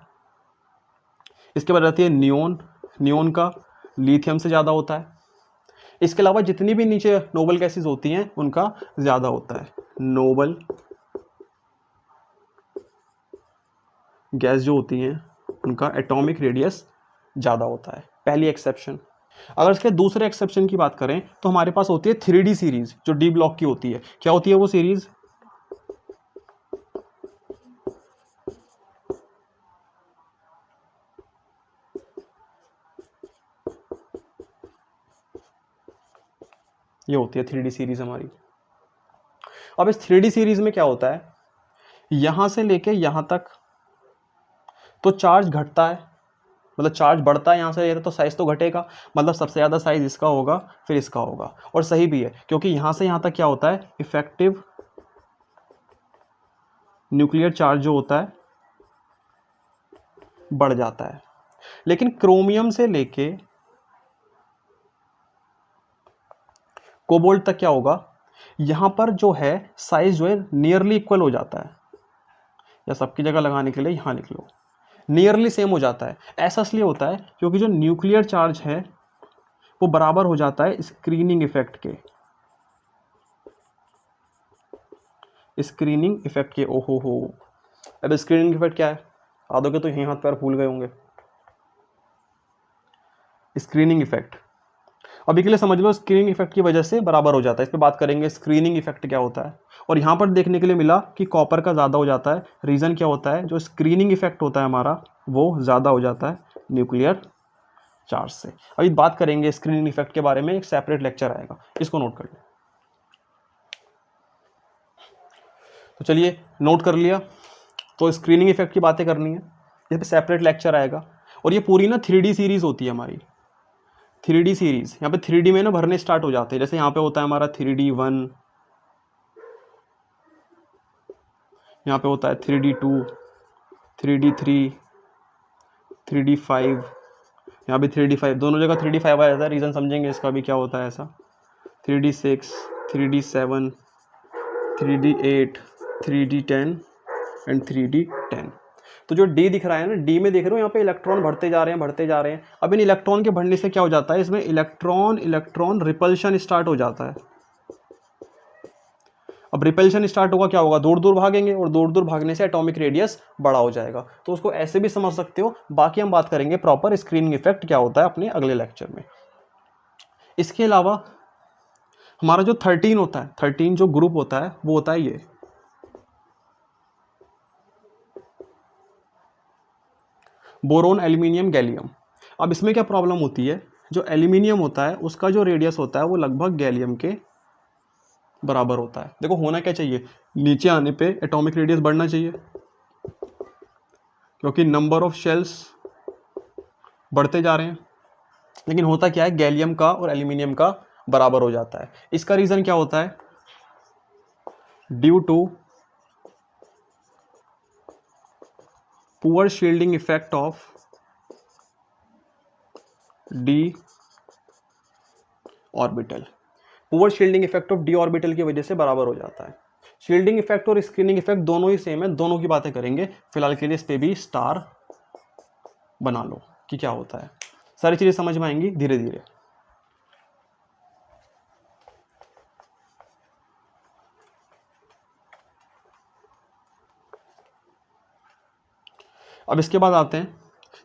इसके बाद रहती है नियोन, नियोन का लिथियम से ज़्यादा होता है। इसके अलावा जितनी भी नीचे नोबल गैसेज होती हैं उनका ज़्यादा होता है। नोबल गैस जो होती हैं उनका एटॉमिक रेडियस ज़्यादा होता है, पहली एक्सेप्शन। अगर इसके दूसरे एक्सेप्शन की बात करें तो हमारे पास होती है 3D सीरीज, जो डी ब्लॉक की होती है। क्या होती है वो सीरीज, ये होती है 3D सीरीज हमारी। अब इस 3D सीरीज में क्या होता है, यहाँ से लेके यहाँ तक तो चार्ज घटता है, मतलब चार्ज बढ़ता है यहाँ से लेकर, तो साइज तो घटेगा, मतलब सबसे ज़्यादा साइज इसका होगा फिर इसका होगा। और सही भी है, क्योंकि यहाँ से यहाँ तक क्या होता है, इफेक्टिव न्यूक्लियर चार्ज जो होता है बढ़ जाता है। लेकिन क्रोमियम से लेके कोबाल्ट तक क्या होगा, यहाँ पर जो है साइज जो है नियरली इक्वल हो जाता है, या सबकी जगह लगाने के लिए यहाँ लिख लो, नियरली सेम हो जाता है। ऐसा इसलिए होता है क्योंकि जो न्यूक्लियर चार्ज है वो बराबर हो जाता है स्क्रीनिंग इफेक्ट के, स्क्रीनिंग इफेक्ट के। ओहो हो, अब स्क्रीनिंग इफेक्ट क्या है, आधों के तो यहीं हाथ पैर फूल गए होंगे। स्क्रीनिंग इफेक्ट अभी के लिए समझ लो, स्क्रीनिंग इफेक्ट की वजह से बराबर हो जाता है। इस पे बात करेंगे स्क्रीनिंग इफेक्ट क्या होता है। और यहाँ पर देखने के लिए मिला कि कॉपर का ज़्यादा हो जाता है। रीज़न क्या होता है, जो स्क्रीनिंग इफेक्ट होता है हमारा वो ज़्यादा हो जाता है न्यूक्लियर चार्ज से। अभी बात करेंगे स्क्रीनिंग इफेक्ट के बारे में, एक सेपरेट लेक्चर आएगा, इसको नोट कर लो। तो चलिए नोट कर लिया, तो स्क्रीनिंग इफेक्ट की बातें करनी है, इस पर सेपरेट लेक्चर आएगा। और ये पूरी ना 3D सीरीज होती है हमारी, 3D सीरीज। यहाँ पे 3D में ना भरने स्टार्ट हो जाते हैं, जैसे यहाँ पे होता है हमारा 3D1, यहाँ पे होता है 3D2, 3D3, 3D5, यहाँ भी 3D5, दोनों जगह 3D5 आ जाता है। रीज़न समझेंगे इसका भी क्या होता है ऐसा। 3D6, 3D7, 3D8, 3D10 and 3D10। तो जो डी दिख रहा है ना, डी में देख रहे हो यहाँ पे इलेक्ट्रॉन बढ़ते जा रहे हैं बढ़ते जा रहे हैं। अब इन इलेक्ट्रॉन के बढ़ने से क्या हो जाता है, इसमें इलेक्ट्रॉन इलेक्ट्रॉन रिपल्शन स्टार्ट हो जाता है। अब रिपल्शन स्टार्ट होगा, क्या होगा, दूर दूर भागेंगे, और दूर दूर भागने से एटॉमिक रेडियस बड़ा हो जाएगा। तो उसको ऐसे भी समझ सकते हो। बाकी हम बात करेंगे प्रॉपर स्क्रीनिंग इफेक्ट क्या होता है अपने अगले लेक्चर में। इसके अलावा हमारा जो 13 होता है, 13 जो ग्रुप होता है वो होता है ये बोरोन, एल्यूमिनियम, गैलियम। अब इसमें क्या प्रॉब्लम होती है, जो एल्यूमिनियम होता है उसका जो रेडियस होता है वो लगभग गैलियम के बराबर होता है। देखो होना क्या चाहिए, नीचे आने पे एटॉमिक रेडियस बढ़ना चाहिए, क्योंकि नंबर ऑफ शेल्स बढ़ते जा रहे हैं। लेकिन होता क्या है, गैलियम का और एल्यूमिनियम का बराबर हो जाता है। इसका रीजन क्या होता है, due to poor shielding effect of d orbital. Poor shielding effect of d orbital की वजह से बराबर हो जाता है। शील्डिंग इफेक्ट और स्क्रीनिंग इफेक्ट दोनों ही सेम है, दोनों की बातें करेंगे। फिलहाल के लिए इस पे भी स्टार बना लो कि क्या होता है। सारी चीजें समझ में आएंगी धीरे धीरे। अब इसके बाद आते हैं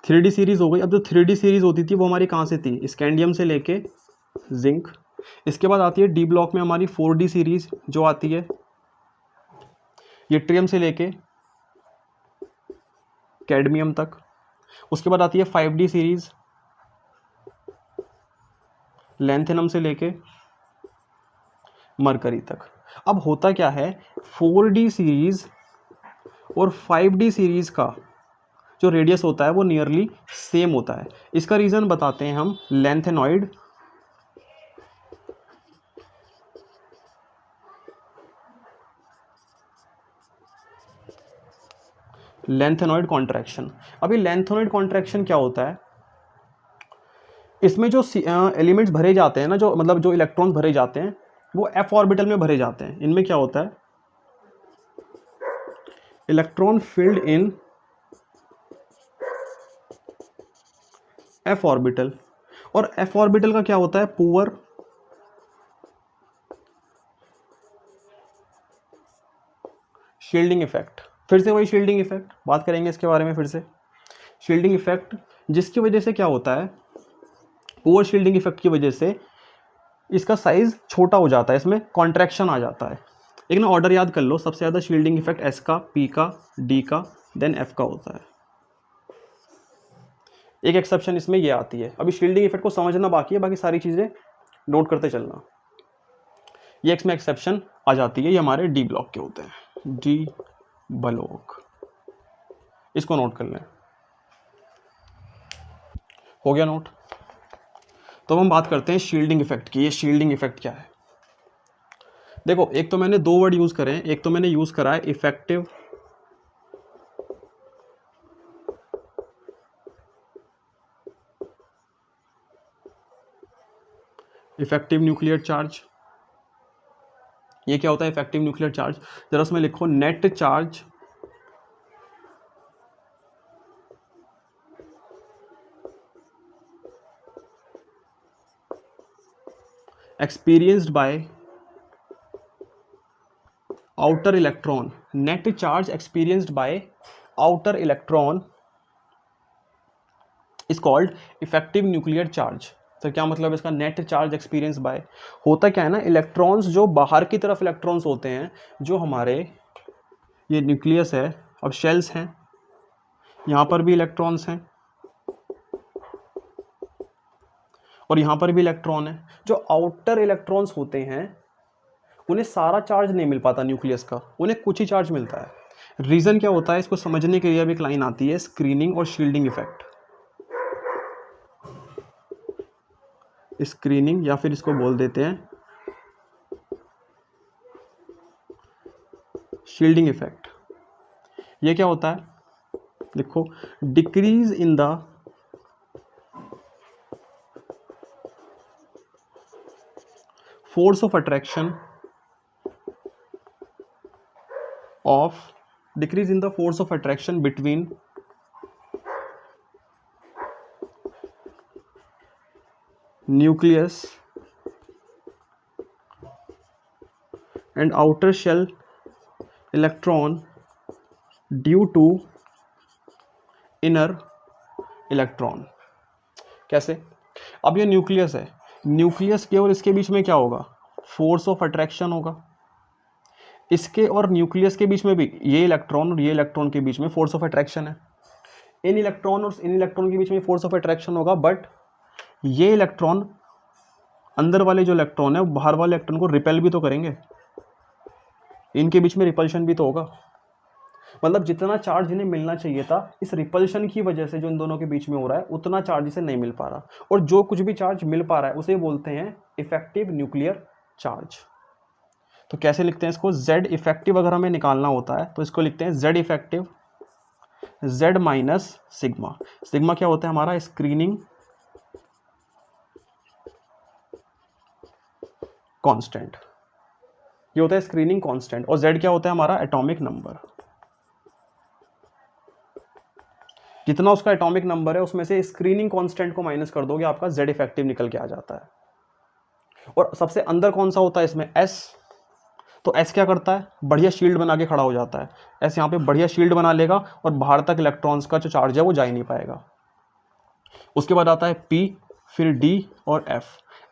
3D सीरीज हो गई। अब जो 3D सीरीज होती थी वो हमारी कहाँ से थी, स्कैंडियम से लेके जिंक। इसके बाद आती है डी ब्लॉक में हमारी 4D सीरीज जो आती है यट्रियम से लेके कैडमियम तक। उसके बाद आती है 5D सीरीज लैंथेनम से लेके मरकरी तक। अब होता क्या है, 4D सीरीज और 5D सीरीज का जो रेडियस होता है वो नियरली सेम होता है। इसका रीजन बताते हैं हम, लेंथेनॉइड लेंथेनॉइड कॉन्ट्रैक्शन। अभी लेंथेनॉइड कॉन्ट्रैक्शन क्या होता है, इसमें जो एलिमेंट्स भरे जाते हैं ना, जो मतलब जो इलेक्ट्रॉन भरे जाते हैं वो एफ ऑर्बिटल में भरे जाते हैं। इनमें क्या होता है, electron filled in F orbital. और एफ ऑर्बिटल का क्या होता है, पुअर शील्डिंग इफेक्ट। फिर से वही शील्डिंग इफेक्ट बात करेंगे इसके बारे में। फिर से शील्डिंग इफेक्ट, जिसकी वजह से क्या होता है, पुअर शील्डिंग इफेक्ट की वजह से इसका साइज छोटा हो जाता है, इसमें कॉन्ट्रैक्शन आ जाता है। एक ना ऑर्डर याद कर लो, सबसे ज़्यादा शील्डिंग इफेक्ट एस का, पी का, डी का, देन एफ का होता है। एक एक्सेप्शन इसमें ये आती है। अभी शील्डिंग इफेक्ट को समझना बाकी है, बाकी सारी चीज़ें नोट करते चलना। ये इसमें एक्सेप्शन आ जाती है, ये हमारे डी ब्लॉक के होते हैं, डी ब्लॉक, इसको नोट कर लें। हो गया नोट। तो हम बात करते हैं शील्डिंग इफेक्ट की। ये शील्डिंग इफेक्ट क्या है? देखो, एक तो मैंने दो वर्ड यूज करे हैं, एक तो मैंने यूज करा है इफेक्टिव न्यूक्लियर चार्ज। ये क्या होता है इफेक्टिव न्यूक्लियर चार्ज? जरा उसमें लिखो net charge experienced by outer electron, net charge experienced by outer electron is called effective nuclear charge। तो क्या मतलब है इसका? नेट चार्ज एक्सपीरियंस बाय, होता क्या है ना, इलेक्ट्रॉन्स जो बाहर की तरफ इलेक्ट्रॉन्स होते हैं, जो हमारे ये न्यूक्लियस है, अब शेल्स हैं, यहाँ पर भी इलेक्ट्रॉन्स हैं और यहाँ पर भी इलेक्ट्रॉन है। जो आउटर इलेक्ट्रॉन्स होते हैं उन्हें सारा चार्ज नहीं मिल पाता न्यूक्लियस का, उन्हें कुछ ही चार्ज मिलता है। रीज़न क्या होता है? इसको समझने के लिए अब एक लाइन आती है, स्क्रीनिंग और शील्डिंग इफेक्ट। स्क्रीनिंग या फिर इसको बोल देते हैं शील्डिंग इफेक्ट। ये क्या होता है? देखो, decrease in the force of attraction between nucleus and outer shell electron due to inner electron। कैसे? अब ये न्यूक्लियस है, न्यूक्लियस के और इसके बीच में क्या होगा? फोर्स ऑफ अट्रैक्शन होगा। इसके और न्यूक्लियस के बीच में भी ये इलेक्ट्रॉन और ये इलेक्ट्रॉन के बीच में फोर्स ऑफ अट्रैक्शन है। इन इलेक्ट्रॉन और इन इलेक्ट्रॉन के बीच में फोर्स ऑफ अट्रैक्शन होगा, बट ये इलेक्ट्रॉन, अंदर वाले जो इलेक्ट्रॉन है वो बाहर वाले इलेक्ट्रॉन को रिपेल भी तो करेंगे, इनके बीच में रिपल्शन भी तो होगा। मतलब जितना चार्ज इन्हें मिलना चाहिए था, इस रिपल्शन की वजह से जो इन दोनों के बीच में हो रहा है, उतना चार्ज इसे नहीं मिल पा रहा, और जो कुछ भी चार्ज मिल पा रहा है उसे बोलते हैं इफेक्टिव न्यूक्लियर चार्ज। तो कैसे लिखते हैं इसको? Z इफेक्टिव अगर हमें निकालना होता है तो इसको लिखते हैं Z effective Z minus sigma. Sigma क्या होता है हमारा? स्क्रीनिंग कांस्टेंट, ये होता है स्क्रीनिंग कांस्टेंट, और Z क्या होता है हमारा? Atomic number. जितना उसका एटॉमिक नंबर है उसमें से स्क्रीनिंग कांस्टेंट को माइनस कर दोगे, आपका Z इफेक्टिव निकल के आ जाता है। और सबसे अंदर कौन सा होता है इसमें? S। तो S क्या करता है? बढ़िया शील्ड बना के खड़ा हो जाता है। S यहाँ पे बढ़िया शील्ड बना लेगा और बाहर तक इलेक्ट्रॉन्स का जो चार्ज है वो जा ही नहीं पाएगा। उसके बाद आता है P, फिर D और F।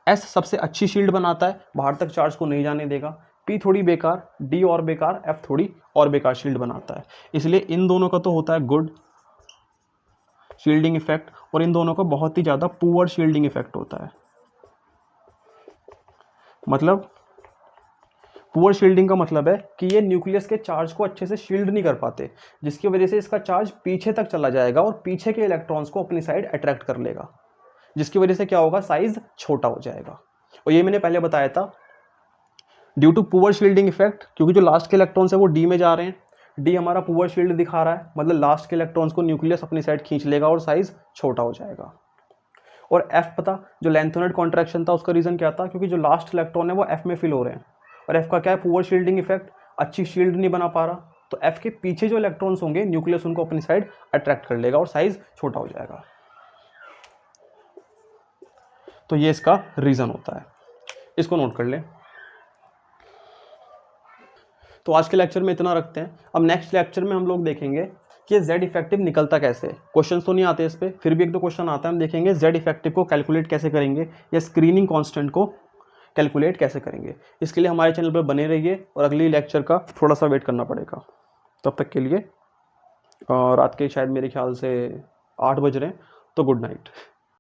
S सबसे अच्छी शील्ड बनाता है, बाहर तक चार्ज को नहीं जाने देगा। P थोड़ी बेकार, D और बेकार, F थोड़ी और बेकार शील्ड बनाता है। इसलिए इन दोनों का तो होता है गुड शील्डिंग इफेक्ट, और इन दोनों का बहुत ही ज़्यादा पुअर शील्डिंग इफेक्ट होता है। मतलब पुअर शील्डिंग का मतलब है कि ये न्यूक्लियस के चार्ज को अच्छे से शील्ड नहीं कर पाते, जिसकी वजह से इसका चार्ज पीछे तक चला जाएगा और पीछे के इलेक्ट्रॉन्स को अपनी साइड अट्रैक्ट कर लेगा, जिसकी वजह से क्या होगा? साइज छोटा हो जाएगा। और ये मैंने पहले बताया था, due to poor shielding effect, क्योंकि जो लास्ट के इलेक्ट्रॉन्स है वो डी में जा रहे हैं, डी हमारा पुअर शील्ड दिखा रहा है, मतलब लास्ट के इलेक्ट्रॉन्स को न्यूक्लियस अपनी साइड खींच लेगा और साइज छोटा हो जाएगा। और एफ पता, जो लेंथोनेट कॉन्ट्रैक्शन था उसका रीजन क्या था? क्योंकि जो लास्ट इलेक्ट्रॉन है वो एफ में फिल हो रहे हैं, और एफ का क्या है? पुअर शील्डिंग इफेक्ट, अच्छी शील्ड नहीं बना पा रहा, तो एफ के पीछे जो इलेक्ट्रॉन्स होंगे न्यूक्लियस उनको अपनी साइड अट्रैक्ट कर लेगा और साइज छोटा हो जाएगा। तो ये इसका रीजन होता है, इसको नोट कर ले। तो आज के लेक्चर में इतना रखते हैं। अब नेक्स्ट लेक्चर में हम लोग देखेंगे कि Z इफेक्टिव निकलता कैसे। क्वेश्चन तो नहीं आते इस पे, फिर भी एक दो क्वेश्चन आता है, हम देखेंगे Z इफेक्टिव को कैलकुलेट कैसे करेंगे या स्क्रीनिंग कांस्टेंट को कैलकुलेट कैसे करेंगे। इसके लिए हमारे चैनल पर बने रहिए और अगली लेक्चर का थोड़ा सा वेट करना पड़ेगा। तब तक के लिए रात के शायद मेरे ख्याल से 8 बज रहे हैं, तो गुड नाइट।